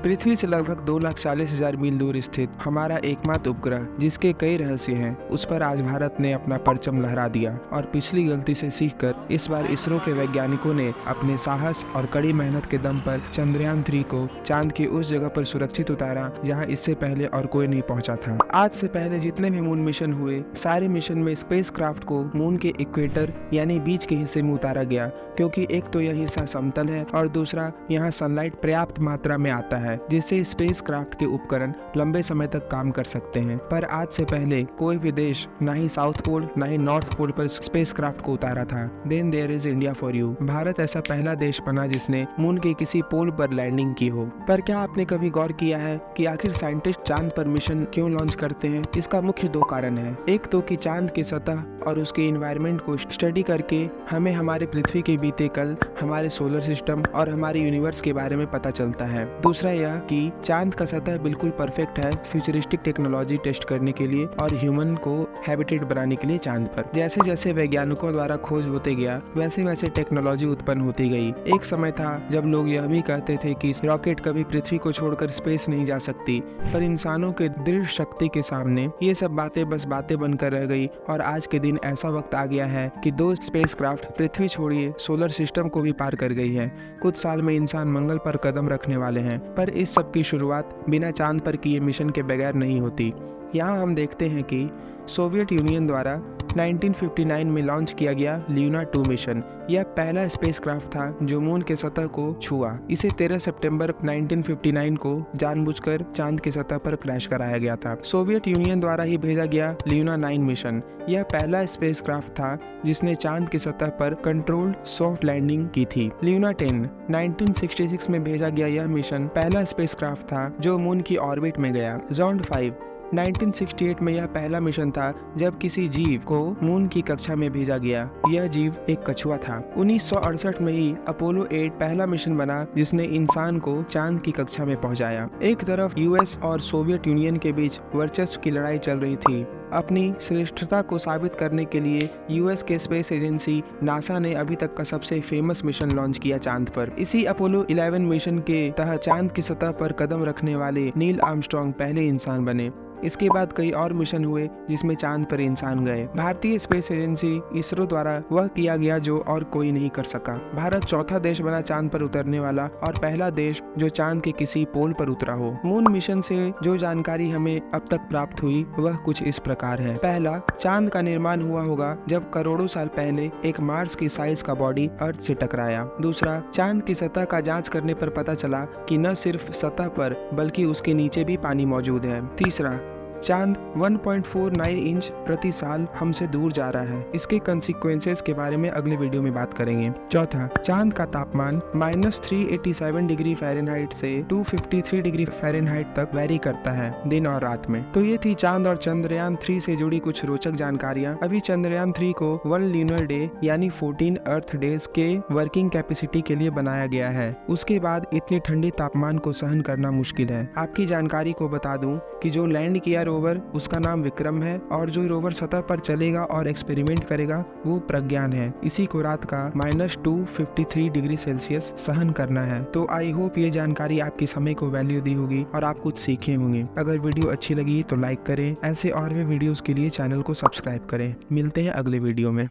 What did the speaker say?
पृथ्वी से लगभग 2,40,000 मील दूर स्थित हमारा एकमात्र उपग्रह, जिसके कई रहस्य हैं, उस पर आज भारत ने अपना परचम लहरा दिया और पिछली गलती से सीखकर इस बार इसरो के वैज्ञानिकों ने अपने साहस और कड़ी मेहनत के दम पर चंद्रयान-3 को चांद की उस जगह पर सुरक्षित उतारा जहां इससे पहले और कोई नहीं पहुंचा था। आज से पहले जितने भी मून मिशन हुए, सारे मिशन में स्पेसक्राफ्ट को मून के इक्वेटर यानी बीच के हिस्से में उतारा गया, क्योंकि एक तो यह हिस्सा समतल है और दूसरा यहाँ सनलाइट पर्याप्त मात्रा में आता है, जिससे स्पेसक्राफ्ट के उपकरण लंबे समय तक काम कर सकते हैं। पर आज से पहले कोई भी देश ना ही साउथ पोल ना ही नॉर्थ पोल पर स्पेसक्राफ्ट को उतारा था। Then there is India for you. Bharat ऐसा पहला देश बना जिसने मून के किसी पोल पर लैंडिंग की हो। पर क्या आपने कभी गौर किया है कि आखिर साइंटिस्ट चांद पर मिशन क्यों लॉन्च करते हैं? इसका मुख्य दो कारण है। एक तो कि चांद की सतह और उसके एनवायरनमेंट को स्टडी करके हमें हमारे पृथ्वी के बीते कल, हमारे सोलर सिस्टम और हमारे यूनिवर्स के बारे में पता चलता है। दूसरा यह कि चांद का सतह बिल्कुल परफेक्ट है फ्यूचरिस्टिक टेक्नोलॉजी टेस्ट करने के लिए और ह्यूमन को हैबिटेट बनाने के लिए चांद पर। जैसे जैसे वैज्ञानिकों द्वारा खोज होते गया, वैसे वैसे टेक्नोलॉजी उत्पन्न होती गई। एक समय था जब लोग यह भी कहते थे कि रॉकेट कभी पृथ्वी को छोड़कर स्पेस नहीं जा सकती, पर इंसानों के दृढ़ शक्ति के सामने ये सब बातें बस बातें बनकर रह गई और आज के दिन ऐसा वक्त आ गया है कि 2 स्पेसक्राफ्ट पृथ्वी छोड़िए सोलर सिस्टम को भी पार कर गई है। कुछ साल में इंसान मंगल पर कदम रखने वाले हैं, पर इस सब की शुरुआत बिना चांद पर किए मिशन के बगैर नहीं होती। यहाँ हम देखते हैं कि सोवियत यूनियन द्वारा 1959 में लॉन्च किया गया ल्यूना 2 मिशन। यह पहला स्पेसक्राफ्ट था जो मून के सतह को छुआ। इसे 13 सितंबर 1959 को जानबूझकर चांद की सतह पर क्रैश कराया गया था। सोवियत यूनियन द्वारा ही भेजा गया ल्यूना 9 मिशन। यह पहला स्पेसक्राफ्ट था जिसने चांद की सतह पर कंट्रोल्ड सॉफ्ट लैंडिंग की थी। ल्यूना 10 1966 में भेजा गया यह मिशन पहला स्पेसक्राफ्ट था जो मून की ऑर्बिट में गया। ज़ोंड 5 1968 में यह पहला मिशन था जब किसी जीव को मून की कक्षा में भेजा गया। यह जीव एक कछुआ था। 1968 में ही अपोलो 8 पहला मिशन बना जिसने इंसान को चांद की कक्षा में पहुंचाया। एक तरफ यूएस और सोवियत यूनियन के बीच वर्चस्व की लड़ाई चल रही थी। अपनी श्रेष्ठता को साबित करने के लिए यूएस के स्पेस एजेंसी नासा ने अभी तक का सबसे फेमस मिशन लॉन्च किया चांद पर। इसी अपोलो 11 मिशन के तहत चांद की सतह पर कदम रखने वाले नील आर्मस्ट्रांग पहले इंसान बने। इसके बाद कई और मिशन हुए जिसमें चांद पर इंसान गए। भारतीय स्पेस एजेंसी इसरो द्वारा वह किया गया जो और कोई नहीं कर सका। भारत चौथा देश बना चांद पर उतरने वाला और पहला देश जो चांद के किसी पोल पर उतरा हो। मून मिशन से जो जानकारी हमें अब तक प्राप्त हुई वह कुछ इस प्रकार है। पहला, चांद का निर्माण हुआ होगा जब करोड़ों साल पहले एक मार्स की साइज का बॉडी अर्थ से टकराया। दूसरा, चांद की सतह का जांच करने पर पता चला कि न सिर्फ सतह पर बल्कि उसके नीचे भी पानी मौजूद है। तीसरा, चांद 1.49 इंच प्रति साल हमसे दूर जा रहा है। इसके कंसिक्वेंसेस के बारे में अगले वीडियो में बात करेंगे। चौथा, चांद का तापमान -387 डिग्री फ़ारेनहाइट से 253 डिग्री फ़ारेनहाइट तक वेरी करता है दिन और रात में। तो ये थी चांद और चंद्रयान 3 से जुड़ी कुछ रोचक जानकारियां। अभी चंद्रयान 3 को 1 ल्यूनर डे यानी 14 अर्थ डेज के वर्किंग कैपेसिटी के लिए बनाया गया है। उसके बाद इतनी ठंडी तापमान को सहन करना मुश्किल है। आपकी जानकारी को बता दूं कि जो लैंड किया रोवर उसका नाम विक्रम है और जो रोवर सतह पर चलेगा और एक्सपेरिमेंट करेगा वो प्रज्ञान है। इसी को रात का -253 डिग्री सेल्सियस सहन करना है। तो आई होप ये जानकारी आपकी समय को वैल्यू दी होगी और आप कुछ सीखे होंगे। अगर वीडियो अच्छी लगी तो लाइक करें। ऐसे और भी वीडियोस के लिए चैनल को सब्सक्राइब करें। मिलते हैं अगले वीडियो में।